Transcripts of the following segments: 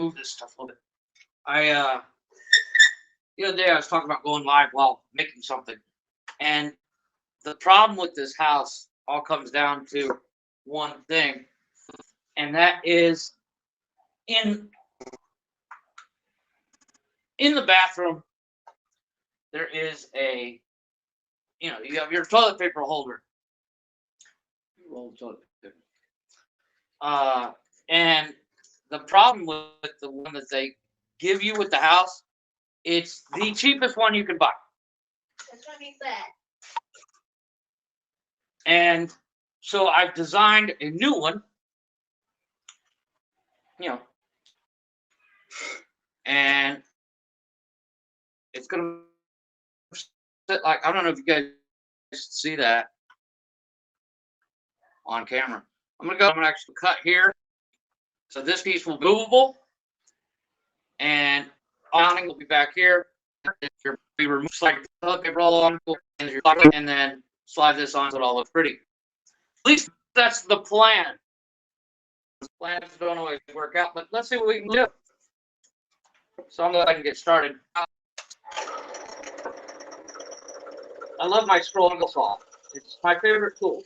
move this stuff a little bit. The other day I was talking about going live while making something, and the problem with this house all comes down to one thing, and that is in the bathroom there is a, you have your toilet paper holder. Roll toilet paper. And the problem with the one that they give you with the house, it's the cheapest one you can buy. That's what he said. And so I've designed a new one, and it's gonna sit like, I don't know if you guys see that on camera. I'm gonna actually cut here. So this piece will be movable, and mounting will be back here. We remove like the toilet paper all on, and then slide this on so it all looks pretty. At least that's the plan. Plans don't always work out, but let's see what we can do. So I'm gonna go ahead and get started. I love my scroll angle saw. It's my favorite tool.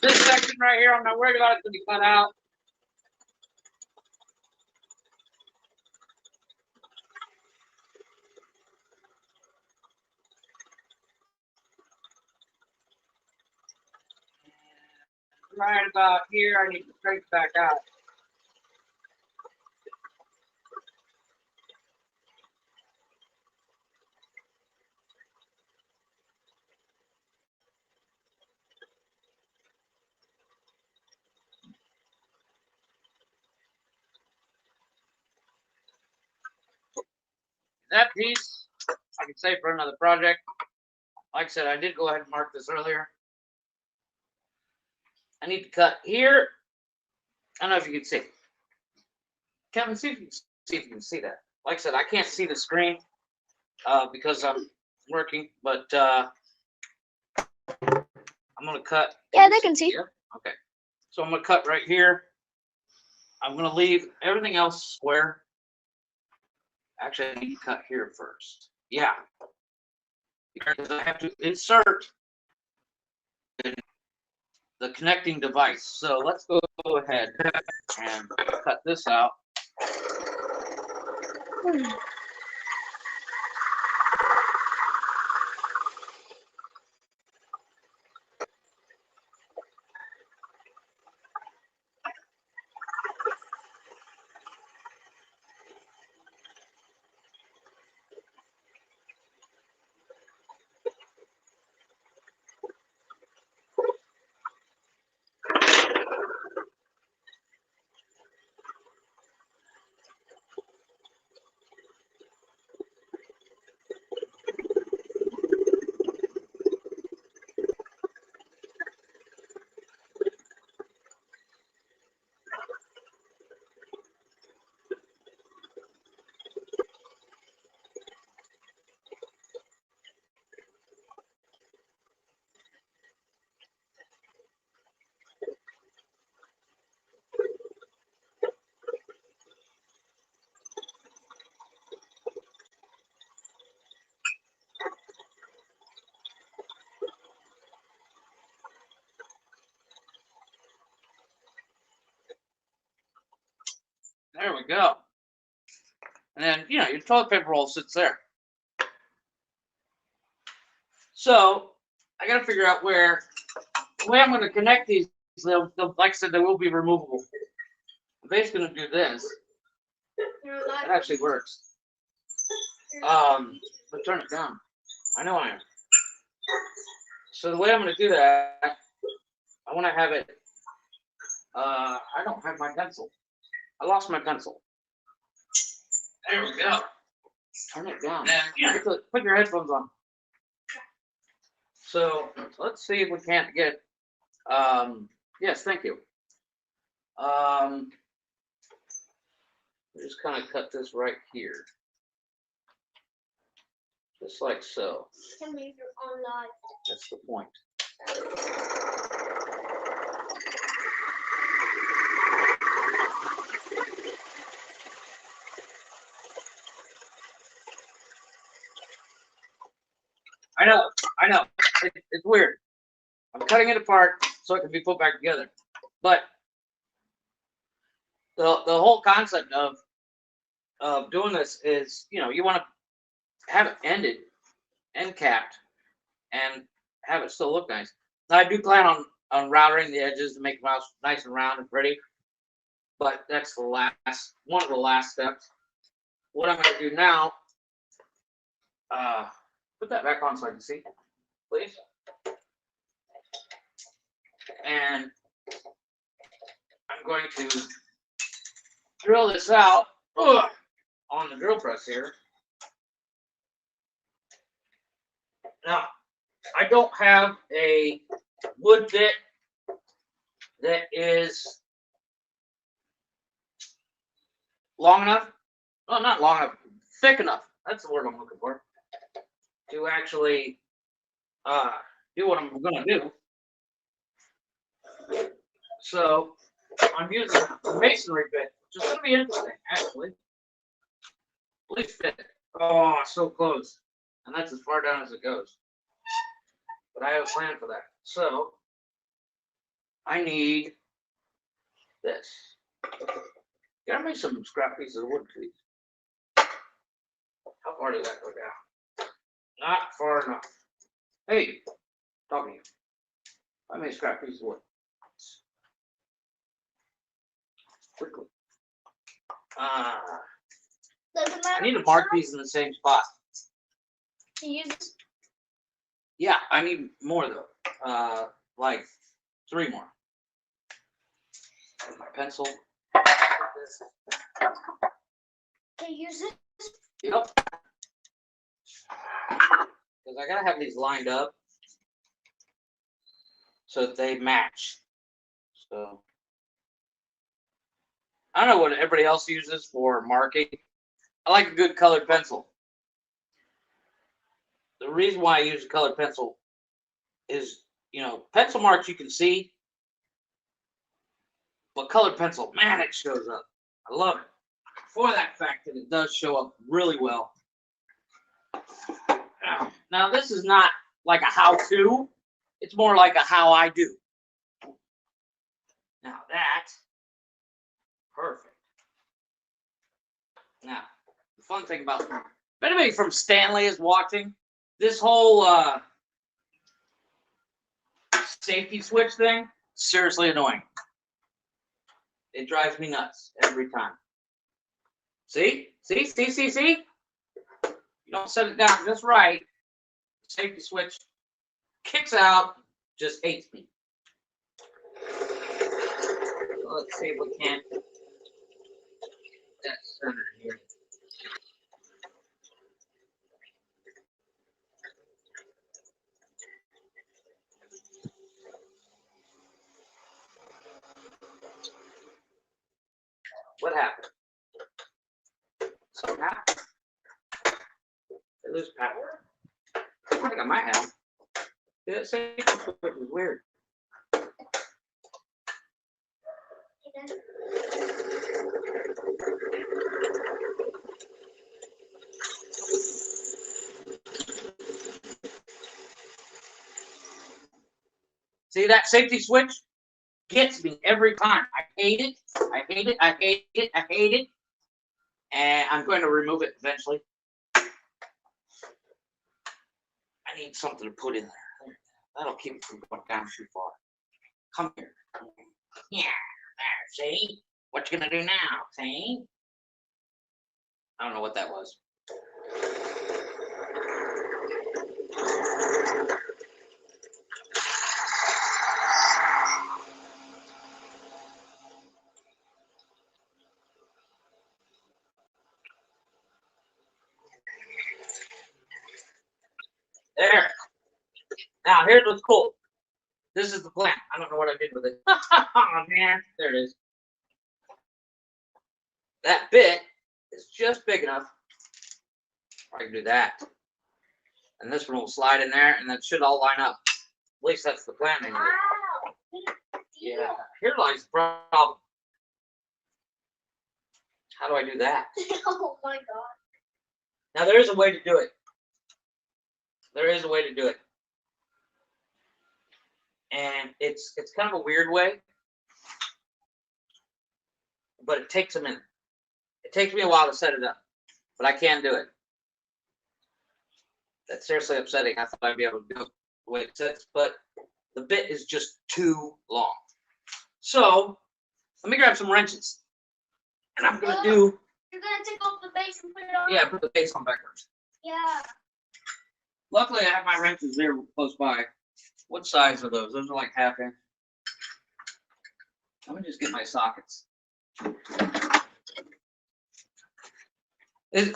This section right here, I'm not worried about it to be cut out. Right about here, I need to straighten back out. That piece, I can save for another project. Like I said, I did go ahead and mark this earlier. I need to cut here. I don't know if you can see. Kevin, see if you can see that. Like I said, I can't see the screen because I'm working, but I'm gonna cut. Yeah, they can see. Here. Okay, so I'm gonna cut right here. I'm gonna leave everything else square. Actually, I need to cut here first. Yeah, because I have to insert the connecting device. So let's go ahead and cut this out. There we go. And then, your toilet paper roll sits there. So I got to figure out the way I'm going to connect these. Like I said, they will be removable. I'm basically going to do this. It actually works. But turn it down. I know I am. So the way I'm going to do that, I want to have it. I don't have my pencil. I lost my pencil. There we go. Turn it down. Yeah. Put your headphones on. So let's see if we can't get. Yes, thank you. Just kind of cut this right here, just like so. Can leave your own life. That's the point. I know. It's weird. I'm cutting it apart so it can be put back together. But the whole concept of doing this is, you want to have it end capped, and have it still look nice. Now, I do plan on routering the edges to make the mouse nice and round and pretty, but that's one of the last steps. What I'm going to do now, put that back on so I can see, please. And I'm going to drill this out on the drill press here. Now, I don't have a wood bit that is long enough. Well, not long enough, thick enough. That's the word I'm looking for. To actually do what I'm going to do. So I'm using a masonry bit, which is going to be interesting, actually. Please fit. Oh, so close. And that's as far down as it goes. But I have a plan for that. So I need this. Gotta make some scrap pieces of wood, please. How far does that go down? Not far enough. Hey, talking to you. I made scrap pieces of wood. Quickly. Doesn't matter. I need to mark these in the same spot. To use this. Yeah, I need more though. Like 3 more. My pencil. To use it. Yep. Because I gotta have these lined up so that they match. So I don't know what everybody else uses for marking. I like a good colored pencil. The reason why I use a colored pencil is, pencil marks you can see, but colored pencil, man, it shows up. I love it. For that fact that it does show up really well. Now, this is not like a how-to. It's more like a how I do. Now that, perfect. Now, the fun thing about, if anybody from Stanley is watching, this whole safety switch thing, seriously annoying. It drives me nuts every time. See? You don't set it down just right. The safety switch kicks out, just hates me. So let's see if we can't get that centered here. What happened? So now, they lose power. I think I might have. That safety switch was weird. See, that safety switch gets me every time. I hate it. And I'm going to remove it eventually. I need something to put in there. That'll keep it from going down too far. Come here. Yeah, there, see? What you gonna do now, see? I don't know what that was. There. Now, here's what's cool. This is the plant. I don't know what I did with it. Oh, man. There it is. That bit is just big enough. I can do that. And this one will slide in there, and that should all line up. At least that's the plan. Anyway. Wow. Yeah. Here lies the problem. How do I do that? Oh my god. Now, there is a way to do it. There is a way to do it. And it's kind of a weird way. But it takes a minute. It takes me a while to set it up. But I can do it. That's seriously upsetting. I thought I'd be able to do it the way it sits. But the bit is just too long. So, let me grab some wrenches. And I'm going to do... You're going to take off the base and put it on? Yeah, put the base on back first. Yeah. Luckily, I have my wrenches there close by. What size are those? Those are like 1/2 inch. Let me just get my sockets. This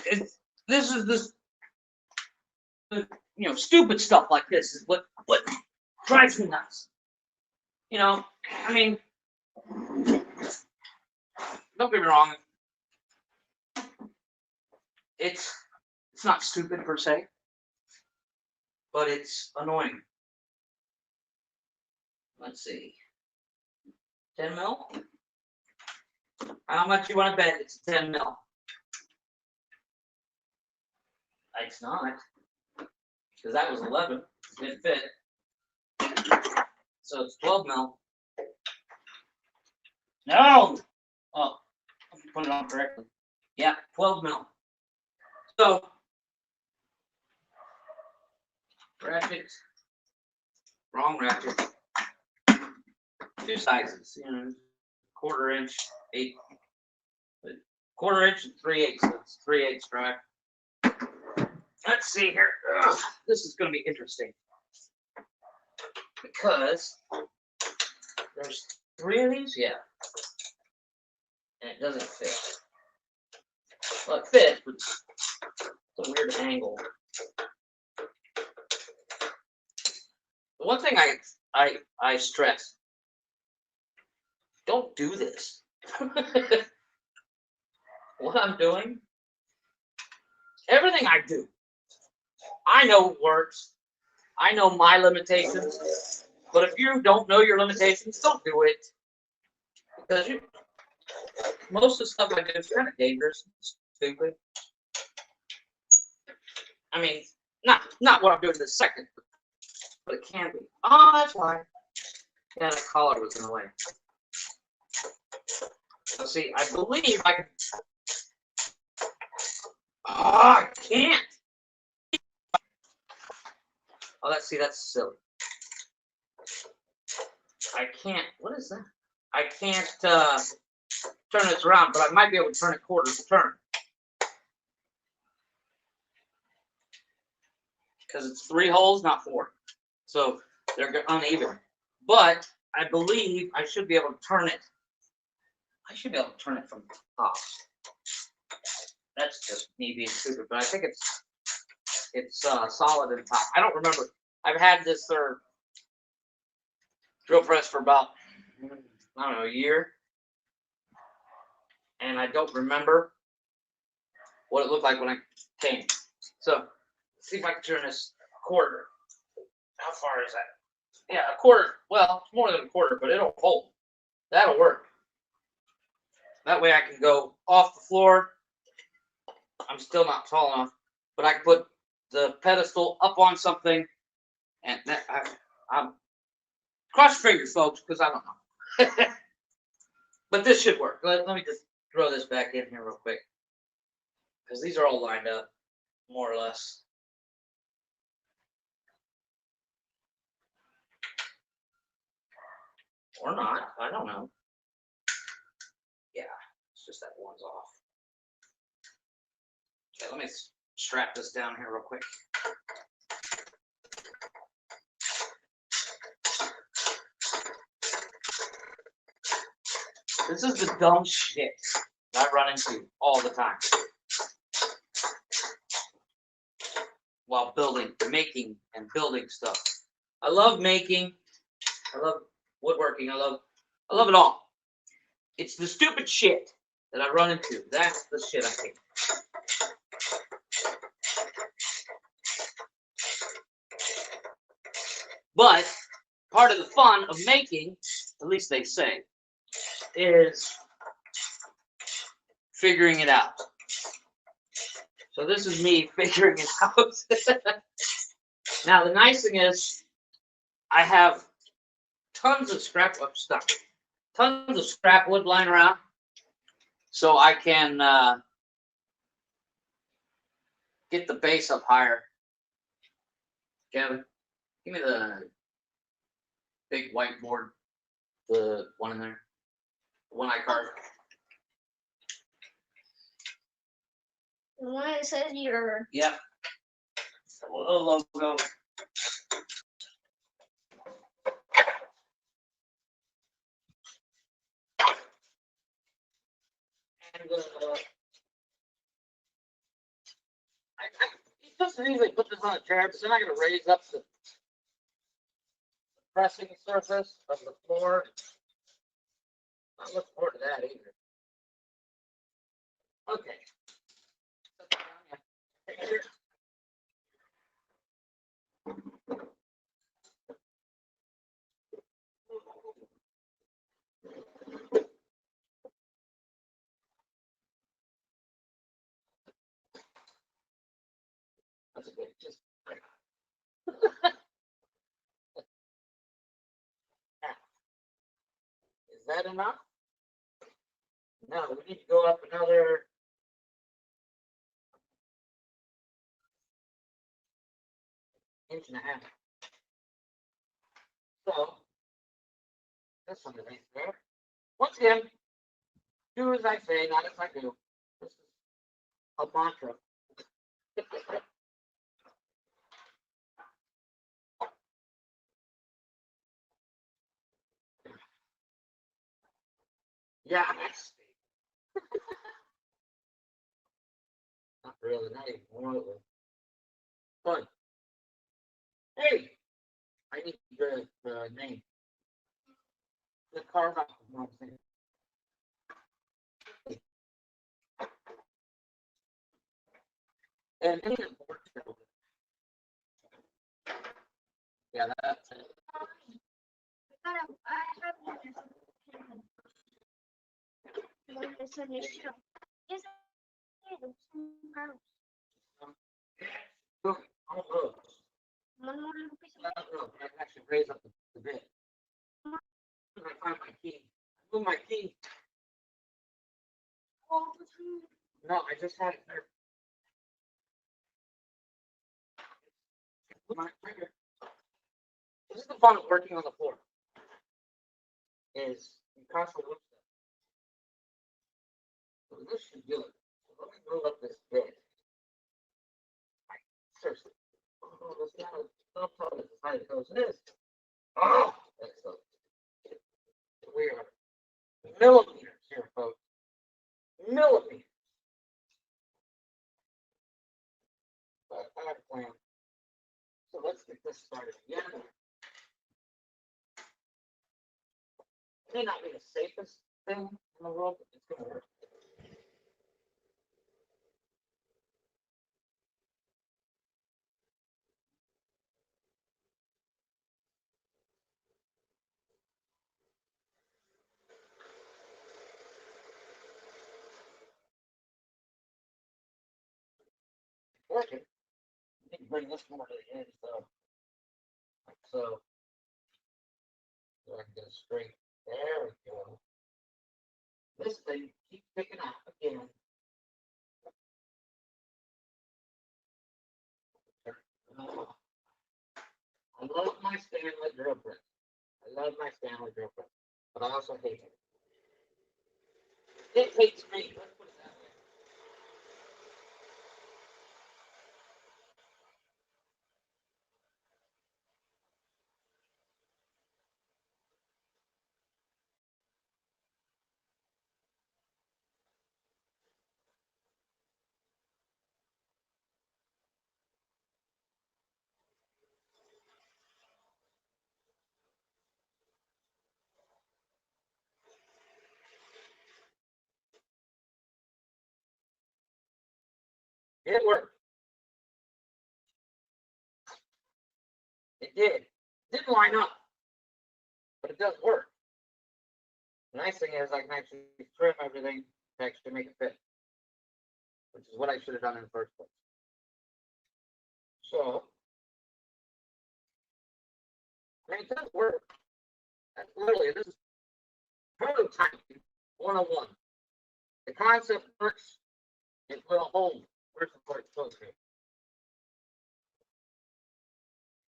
is stupid stuff like this is what drives me nuts. I mean, don't get me wrong. It's not stupid per se, but it's annoying. Let's see. 10 mil? How much you want to bet it's 10 mil? It's not. Because that was 11. It didn't fit. So it's 12 mil. No! Oh, I can put it on correctly. Yeah, 12 mil. So, ratchet. Wrong ratchet. 2 sizes, 1/4 inch, 8, 1/4 inch and 3/8. So it's 3/8 drive. Let's see here. Ugh, this is going to be interesting because there's 3 of these, yeah, and it doesn't fit. Well, it fits, but it's a weird angle. The one thing I stress. Don't do this. What I'm doing, everything I do, I know it works. I know my limitations. But if you don't know your limitations, don't do it. Because most of the stuff I do is kind of dangerous, stupid. I mean, not what I'm doing this second, but it can be. Oh, that's why. Yeah, the collar was in the way. Let's see, I believe I can. Oh, I can't. Oh, that's silly. I can't. What is that? I can't turn this around, but I might be able to turn it quarter turn. Because it's 3 holes, not 4. So they're uneven. But I believe I should be able to turn it. I should be able to turn it from the top. That's just me being stupid, but I think it's solid in the top. I don't remember. I've had this drill press for about, I don't know, a year. And I don't remember what it looked like when I came. So, let's see if I can turn this 1/4. How far is that? Yeah, 1/4. Well, it's more than a 1/4, but it'll hold. That'll work. That way I can go off the floor. I'm still not tall enough, but I can put the pedestal up on something, and I'm cross your fingers, folks, because I don't know. But this should work. Let me just throw this back in here real quick, because these are all lined up, more or less. Or not. I don't know. Yeah, it's just that one's off. Okay, let me strap this down here real quick. This is the dumb shit that I run into all the time. while making and building stuff. I love making. I love woodworking. I love it all. It's the stupid shit that I run into. That's the shit I hate. But part of the fun of making, at least they say, is figuring it out. So this is me figuring it out. Now the nice thing is, I have tons of scrap stuff, tons of scrap wood lying around, so I can get the base up higher. Kevin, give me the big whiteboard, the one in there, the one I carved. The one that says your. Yep. The logo. And it's just easily put this on a chair, but then I gotta raise up the pressing surface of the floor. Not looking forward to that either. Okay. That's good. Just is that enough? No, we need to go up another inch and a half. So this underneath there. Once again, do as I say, not as I do. This is a mantra. Yeah, that's not really, not even remotely. Fun. Hey, I need the name. The carve out of my thing. And yeah, that's it. I have one. The one that says your show. Yes, one more little piece of. No, I can actually raise up the bit. I find my key. I move my key. No, I just had it there. My finger. This is the fun of working on the floor. Is you constantly look at it. So this should do it. So let me move up this bit. Seriously. Oh, this now is so tough as high as goes. It is. Oh, that's so. We are millimeters here, folks. Millimeters. But I have a plan. So let's get this started again. It may not be the safest thing in the world, but it's going to work. Working. I need to bring this more to the edge, though. Like so. So I can get it straight. There we go. This thing keeps picking up again. Oh, I love my Stanley drill press. I love my Stanley drill press, but I also hate it. It hates me. Let's put it that way. It worked. It did. Didn't line up, but it does work. The nice thing is I can actually trim everything to actually make it fit, which is what I should have done in the first place. So, I mean, it does work. That's literally, this is prototyping 101. The concept works. It will hold. Where's the part toilet paper?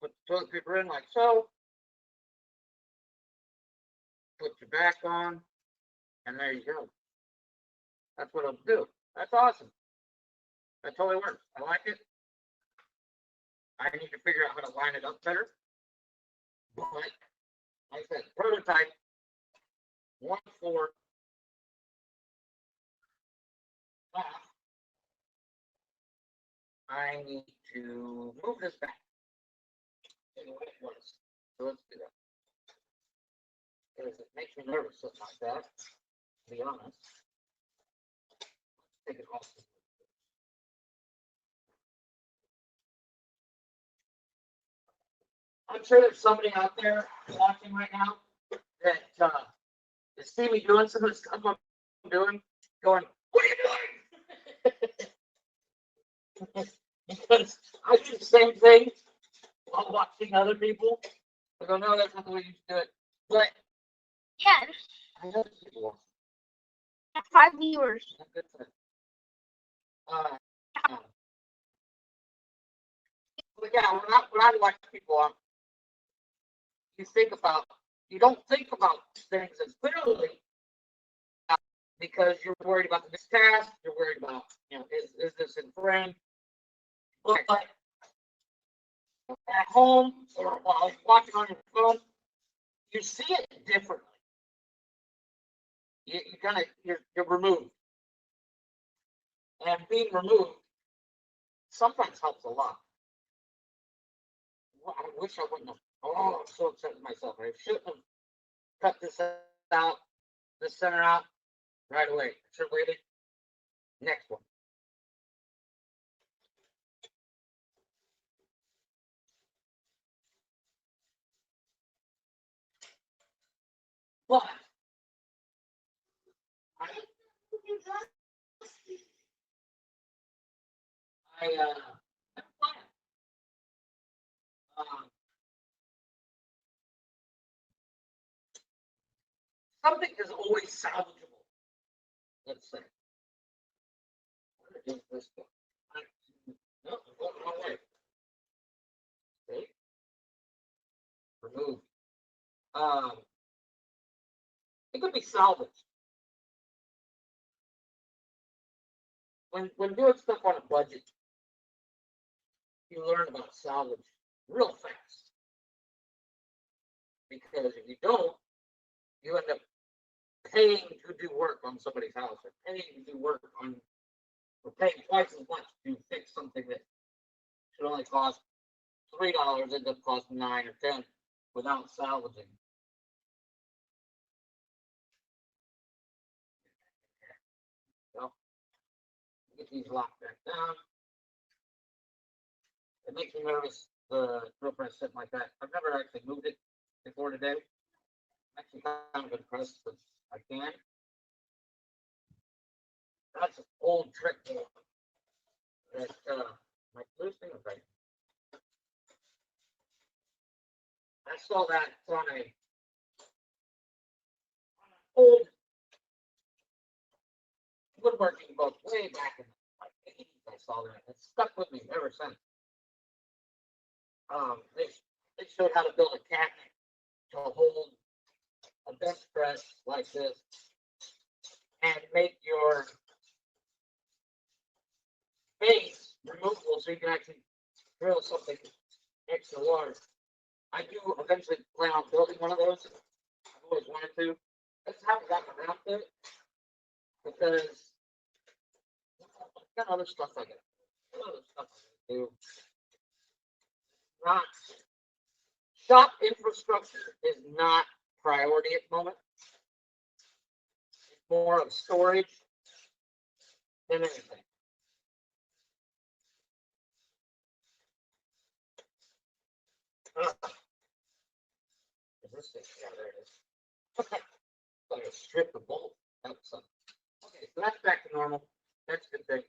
Put the toilet paper in like so. Put your back on, and there you go. That's what it'll do. That's awesome. That totally works. I like it. I need to figure out how to line it up better. But, like I said, prototype 1-4. I need to move this back. So let's do that. Because it makes me nervous, something like that, to be honest. Take it off. I'm sure there's somebody out there watching right now that is see me doing some of the stuff I'm doing, going, "What are you doing?" Because I do the same thing while watching other people. I go, "No, that's not the way you do it." But Yeah, I know people watch. 5 viewers. But yeah, when I watch people on, you don't think about things as clearly because you're worried about the next task, you're worried about, is this in frame? But at home or while watching on your phone, you see it differently. You're removed. And being removed sometimes helps a lot. Well, I wish I wouldn't have. Oh, I'm so upset with myself. I shouldn't have cut this out, this center out right away. I should have waited. Next one. But I something is always salvageable. Let's say. What is this book? No, I'm going the wrong way. See? Remove. It could be salvaged. When doing stuff on a budget, you learn about salvage real fast. Because if you don't, you end up paying to do work on somebody's house, or paying to do work on, or paying twice as much to fix something that should only cost $3, ends up costing 9 or 10 without salvaging. So get these locked back down. It makes me nervous. The drill press sitting like that. I've never actually moved it before today. I'm actually kind of impressed that I can. That's an old trick that my loosening is right. I saw that on a old woodworking book way back in the 80s. I saw that. It's stuck with me ever since. They showed how to build a cabinet to hold a bench press like this and make your base removable so you can actually drill something extra large. I do eventually plan on building one of those. I've always wanted to. I just haven't gotten around to it because I've got other stuff I got to do. Not shop infrastructure is not priority at the moment. It's more of storage than anything. this thing? Yeah, there it is. Like a strip of bolt. Okay, so that's back to normal. That's a good thing.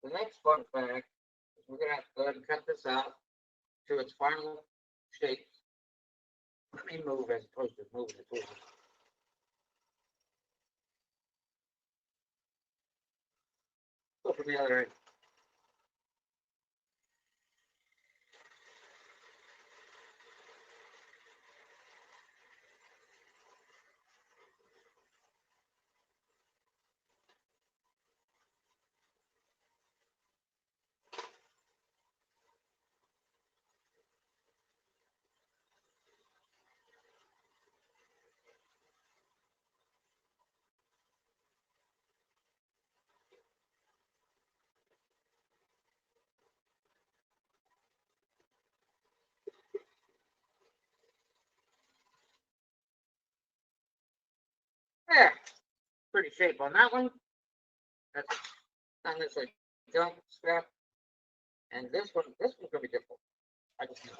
The next fun fact is we're gonna have to go ahead and cut this out to its final shape. Let me move as opposed to moving it towards it. Go from the other end. There. Pretty shape on that one. That's not necessarily junk scrap. And this one's gonna be difficult. I just know it.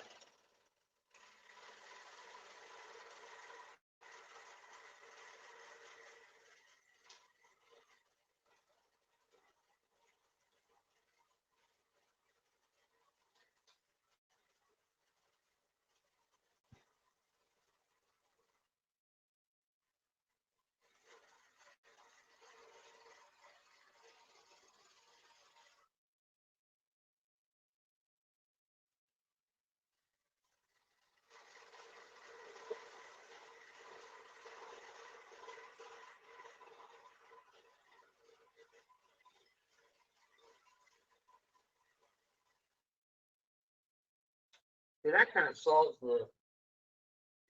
See, that kind of solves the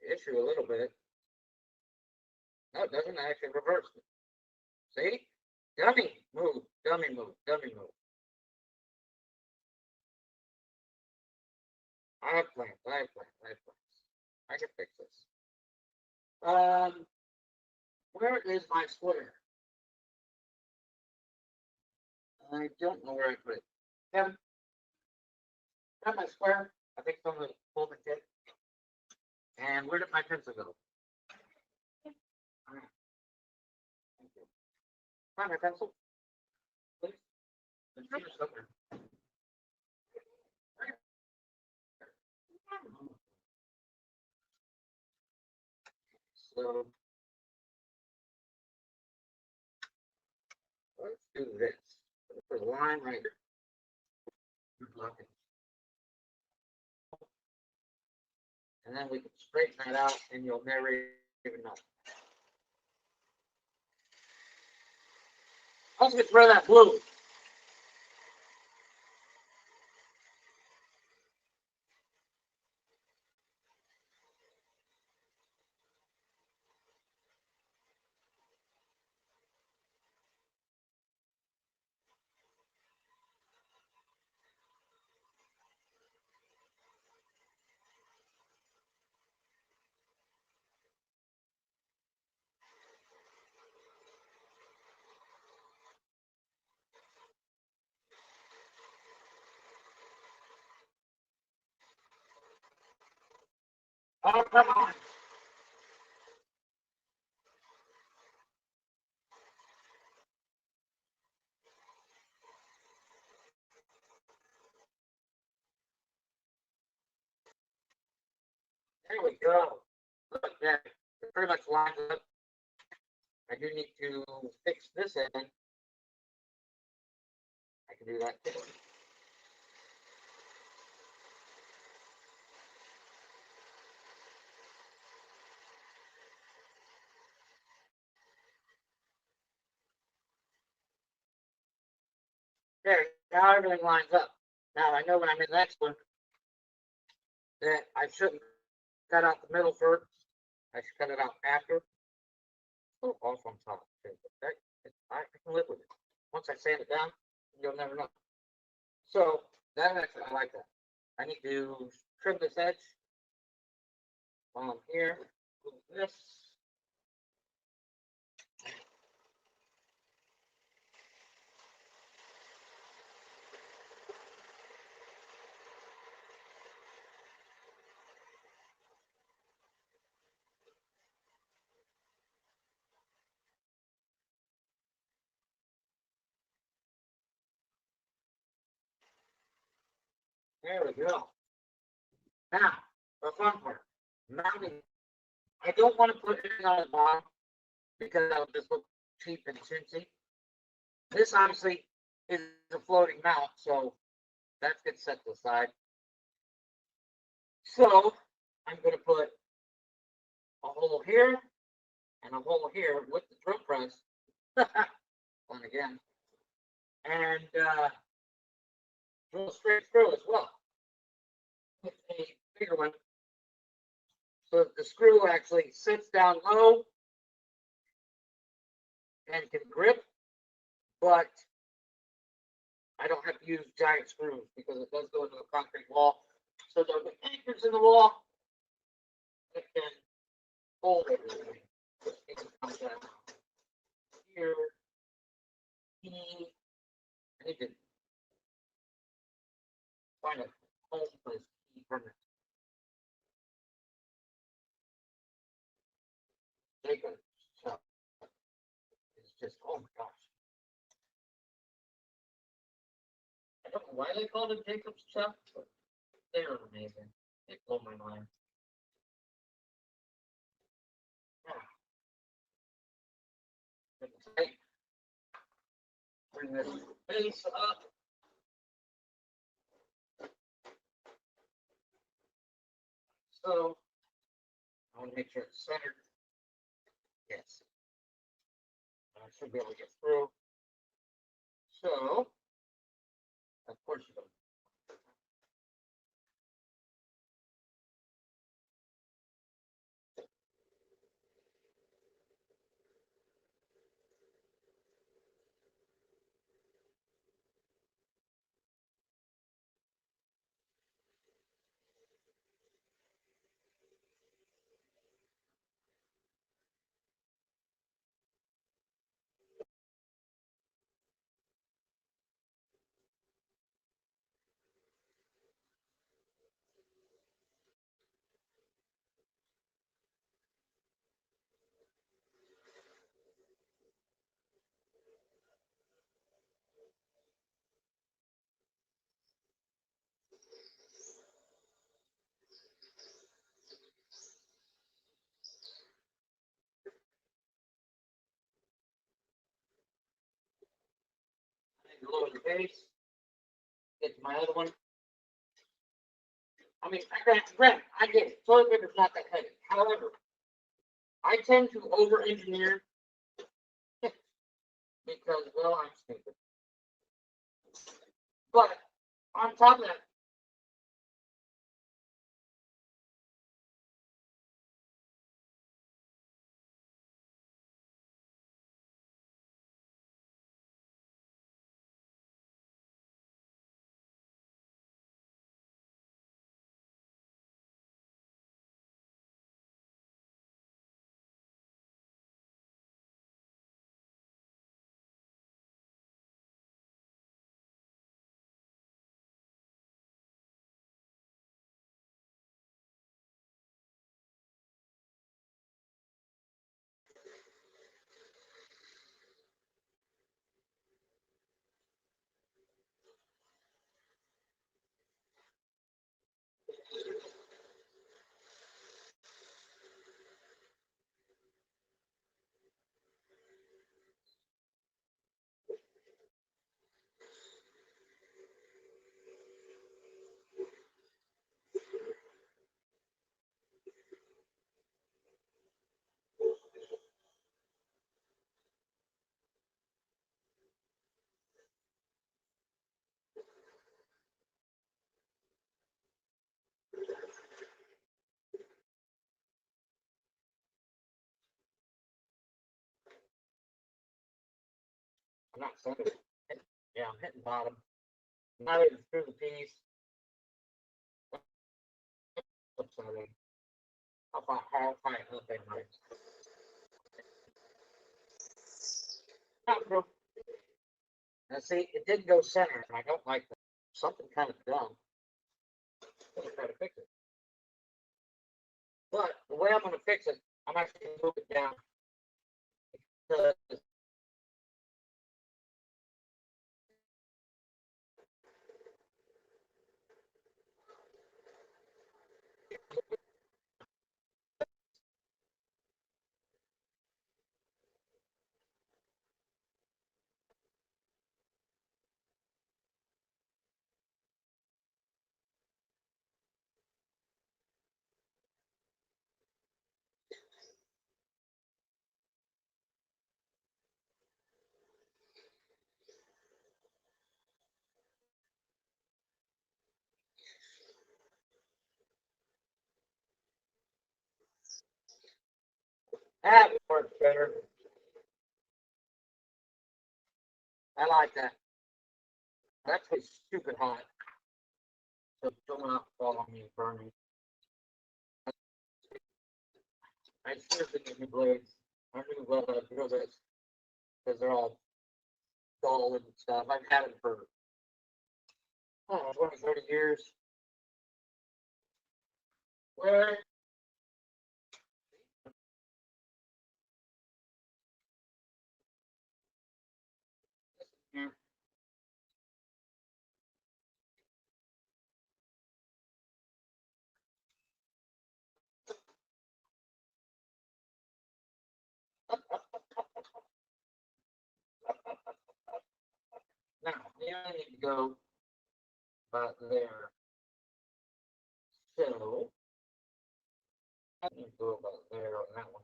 issue a little bit. No, it doesn't actually reverse it. See? Dummy move, dummy move, dummy move. I have plans, I have plans, I have plans. I can fix this. Where is my square? I don't know where I put it. Kevin? Got my square? I think someone pulled the kit. And where did my pencil go? Alright. Thank you. Find my pencil. Please. It's here somewhere. So let's do this. Put a line right here. You're blocking. And then we can straighten that out and you'll never even know. Let's get rid of that blue. Oh, come on. There we go. Look, that it pretty much lines up. I do need to fix this end. I can do that too. There, now everything lines up. Now I know when I'm in the next one that I shouldn't cut out the middle first. I should cut it out after. Oh, off on top. Okay, but I can live with it. Once I sand it down, you'll never know. So that actually, I like that. I need to trim this edge while I'm here. Move this. There we go. Now, the fun part. Mounting. I don't want to put anything on the bottom because that would just look cheap and chintzy. This obviously is a floating mount, so that gets set to the side. So I'm going to put a hole here and a hole here with the drill press. Fun again. And drill a straight screw as well. With a bigger one. So that the screw actually sits down low and can grip, but I don't have to use giant screws because it does go into a concrete wall. So there'll be anchors in the wall that can hold everything. It can come down here. I need to find a home for this key permit. Jacob, so it's just, oh my gosh. I don't know why they called it Jacob's Chuck, but they are amazing. They blow my mind. Yeah. Bring this base up. So I want to make sure it's centered. Yes. I should be able to get through. So, of course you don't. Lower the base. Get to my other one. I mean, I get it. Toilet paper is not that heavy. However, I tend to over-engineer because, well, I'm stupid. But on top of that, I'm not centered. Yeah, I'm hitting bottom. Not even through the piece. Upside. How about how high up they might? Not true. Now see, it didn't go center, and I don't like that. Something kind of dumb. I'm gonna try to fix it. But the way I'm gonna fix it, I'm actually gonna move it down. Because That works better. I like that. That's what's stupid hot. So don't not fall on me and burn me. I seriously need new blades. I don't even know how to do this because they're all dull and stuff. I've had them for, I don't know, 20, 30 years. Where? Yeah. Now, you only need to go about there. So, I need to go about there on that one.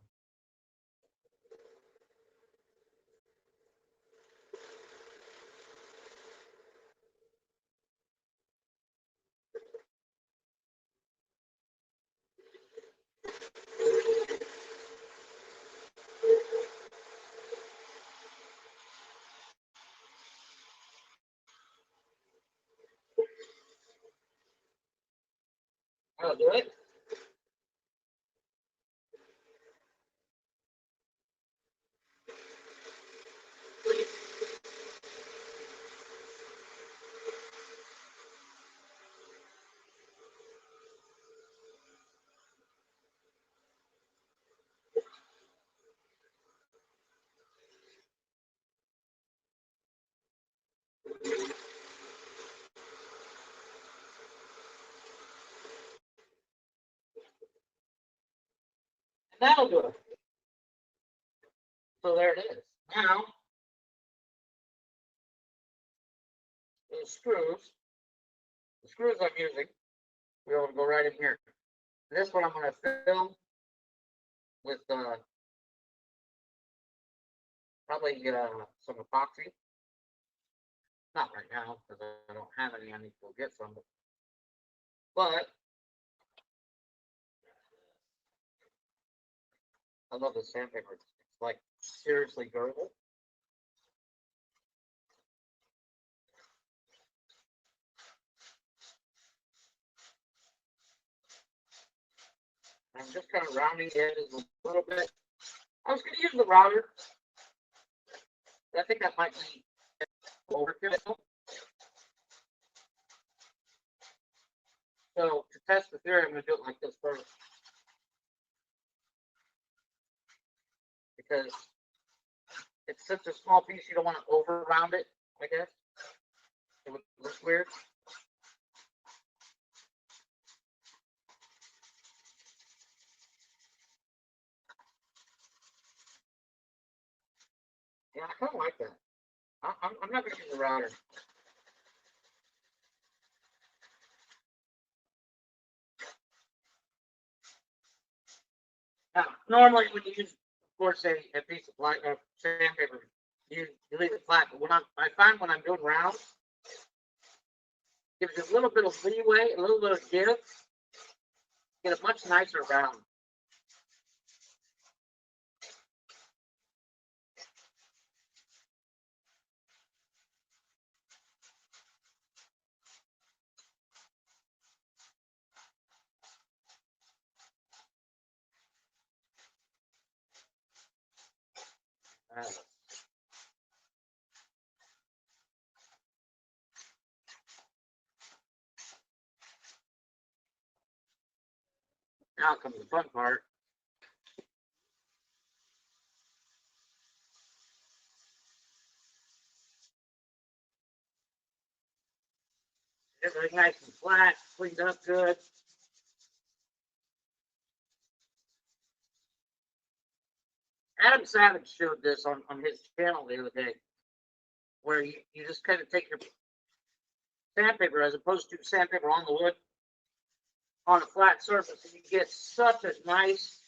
I'll do it. And that'll do it. So there it is. Now, the screws I'm using, we're going to go right in here. This one I'm going to fill with probably some epoxy. Not right now because I don't have any. I need to go get some. But I love the sandpaper. It's like seriously durable. I'm just kind of rounding the edges a little bit. I was going to use the router. But I think that might be overkill. So to test the theory, I'm going to do it like this first. Because it's such a small piece, you don't want to over round it, I guess. It would look weird. Yeah, I kind of like that. I'm not going to use the router. Now, normally when you use, of course, a piece of sandpaper, you leave it flat. But I find when I'm doing rounds, gives you a little bit of leeway, a little bit of give, get a much nicer round. Now comes the fun part. Everything nice and flat, cleaned up good. Adam Savage showed this on his channel the other day, where you just kind of take your sandpaper as opposed to sandpaper on the wood on a flat surface, and you get such a nice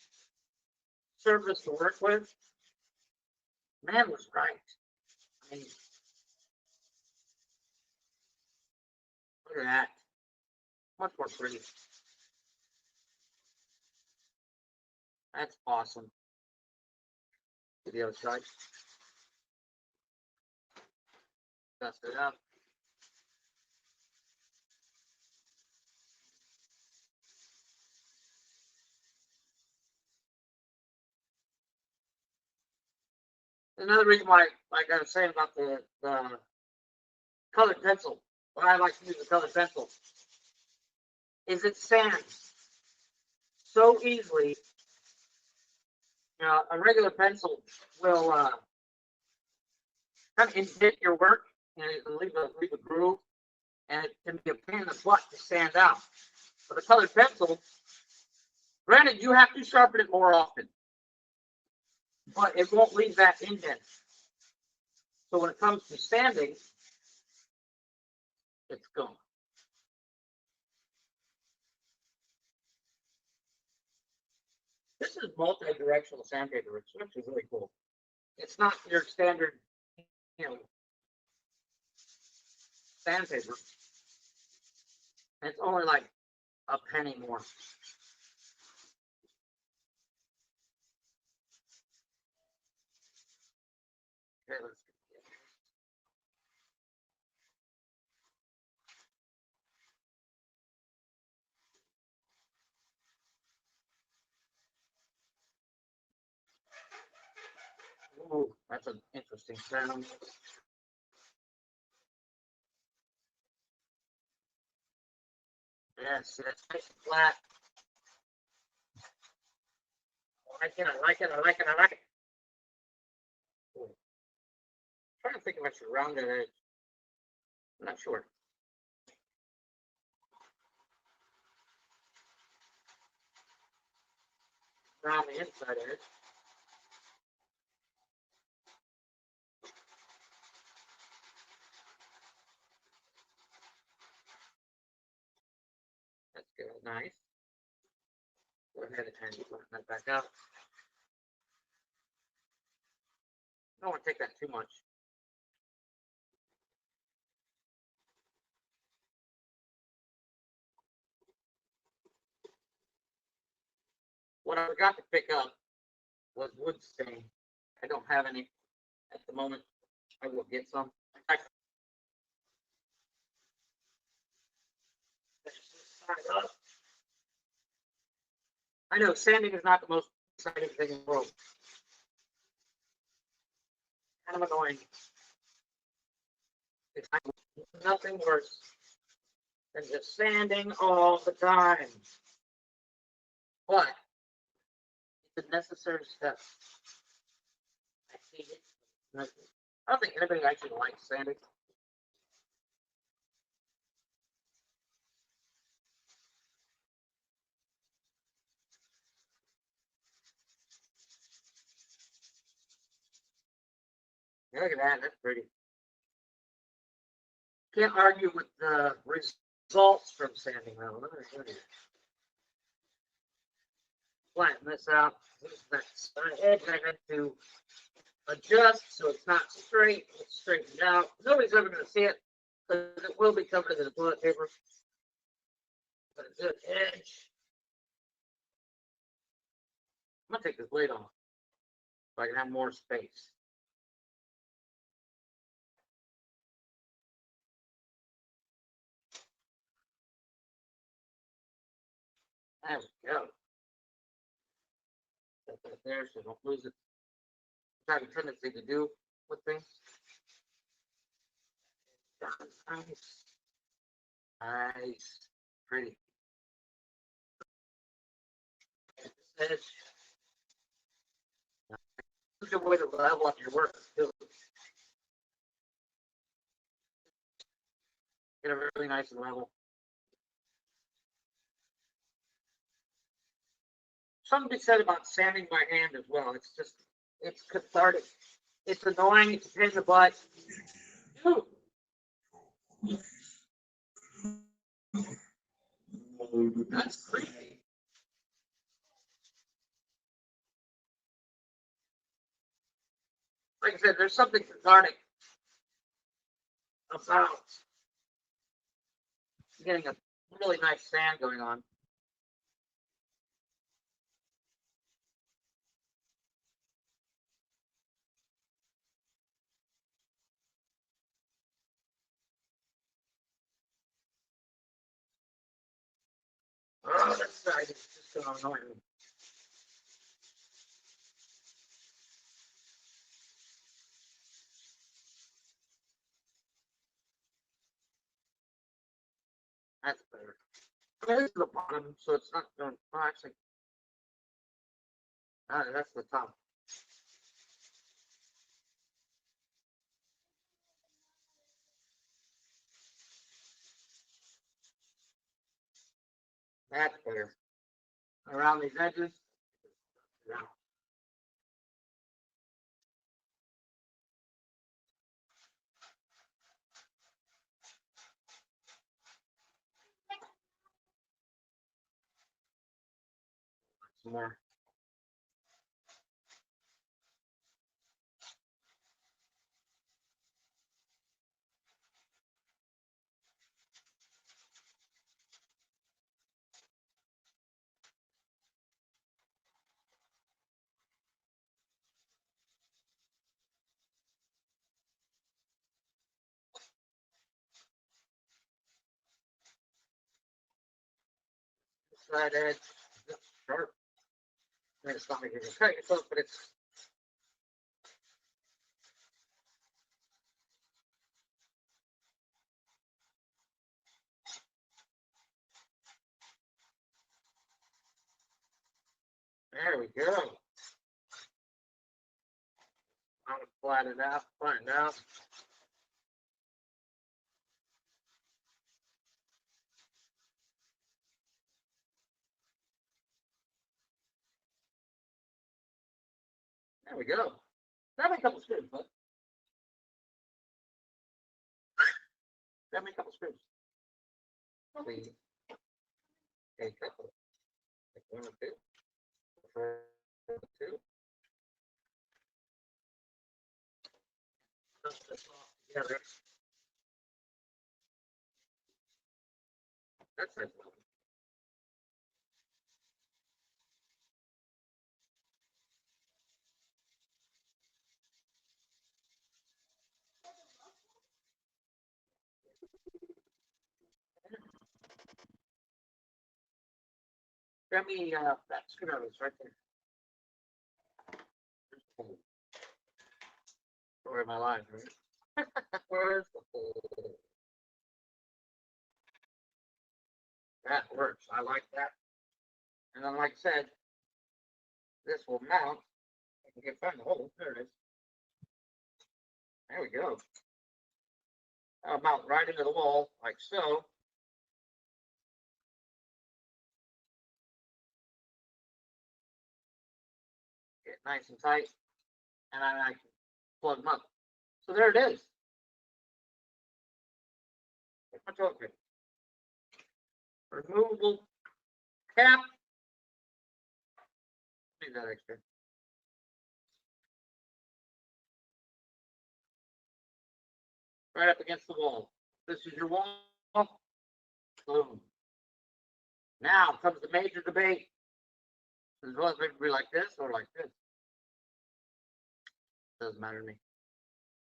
surface to work with. Man was right. I mean, look at that. Much more pretty. That's awesome. to the other side. Dust it up. Another reason why, like I was saying about the colored pencil, why I like to use the colored pencil, is it sands so easily. You know, a regular pencil will kind of indent your work and it'll leave a groove, and it can be a pain in the butt to sand out. But a colored pencil, granted, you have to sharpen it more often, but it won't leave that indent. So when it comes to sanding, it's gone. This is multi-directional sandpaper, which is really cool. It's not your standard, you know, sandpaper. It's only like a penny more. Okay, let's Ooh, that's an interesting sound. Yes, it's nice and flat. I like it, I like it, I like it, I like it. Ooh. I'm trying to think if I should round that edge. I'm not sure. Round the inside edge. That's good, nice. Go ahead and flatten that back out. I don't want to take that too much. What I forgot to pick up was wood stain. I don't have any at the moment. I will get some. I know sanding is not the most exciting thing in the world. Kind of annoying. It's nothing worse than just sanding all the time. But it's a necessary step. I see it. I don't think anybody actually likes sanding. Yeah, look at that. That's pretty. Can't argue with the results from sanding though. Let me show you. Flatten this out. This is that side edge I had to adjust so it's not straight. It's straightened out. Nobody's ever going to see it because it will be covered in the toilet paper. But a good edge. I'm going to take this blade off so I can have more space. There we go. Set that there so don't lose it. I have a tendency to do with things. Nice. Nice. Pretty. This edge. A good way to level up your work too. Get a really nice and level. Something to be said about sanding by hand as well. It's just, it's cathartic. It's annoying. It's a pain in the butt. Ooh. That's creepy. Like I said, there's something cathartic about getting a really nice sand going on. Oh, this side is just so annoying. That's better. This is the bottom, so it's not going. Oh, actually, that's the top. That's better. Around these edges. Yeah. Some more. Side edge. That's sharp. I mean, it's not making you cut yourself, but it's. There we go. I'm gonna flatten it out, flatten it out. There we go. Grab me a couple screws, bud. Grab me a couple screws. Please. Okay, couple. Like 1 or 2. Prefer 2. Dust this off together. That's it. Grab me that screwdriver right there. Where am I lying, right? Where's the hole? That works. I like that. And then, like I said, this will mount. I can find the hole. There it is. There we go. That'll mount right into the wall, like so. Get nice and tight. And then I can plug them up. So there it is. What's open? Removable cap. Leave that extra. Right up against the wall. This is your wall. Boom. Now comes the major debate. Does it be like this or like this? Doesn't matter to me.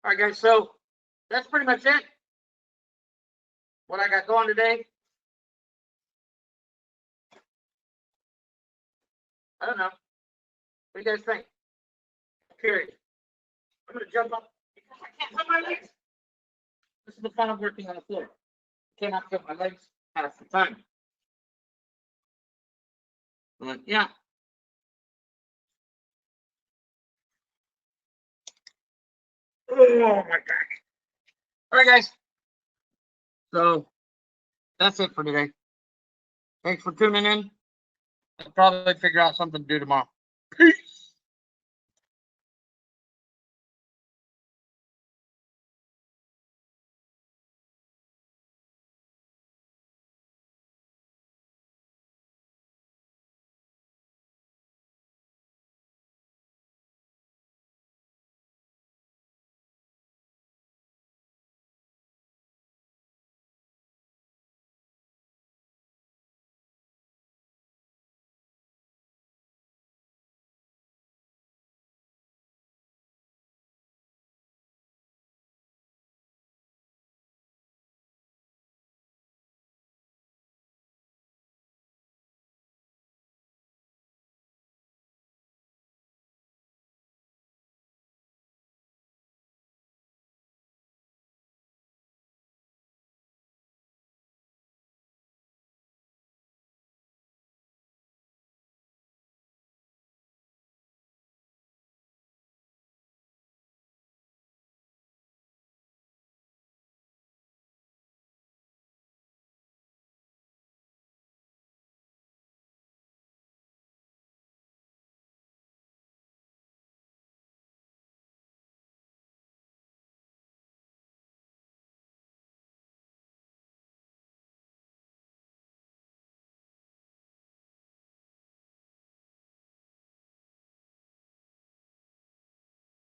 All right, guys. So that's pretty much it. What I got going today. I don't know. What do you guys think? Curious. I'm gonna jump up because I can't put my legs. This is the fun of working on the floor. Cannot put my legs half the time. But yeah. Oh my God. All right, guys. So that's it for today. Thanks for tuning in. I'll probably figure out something to do tomorrow. Peace.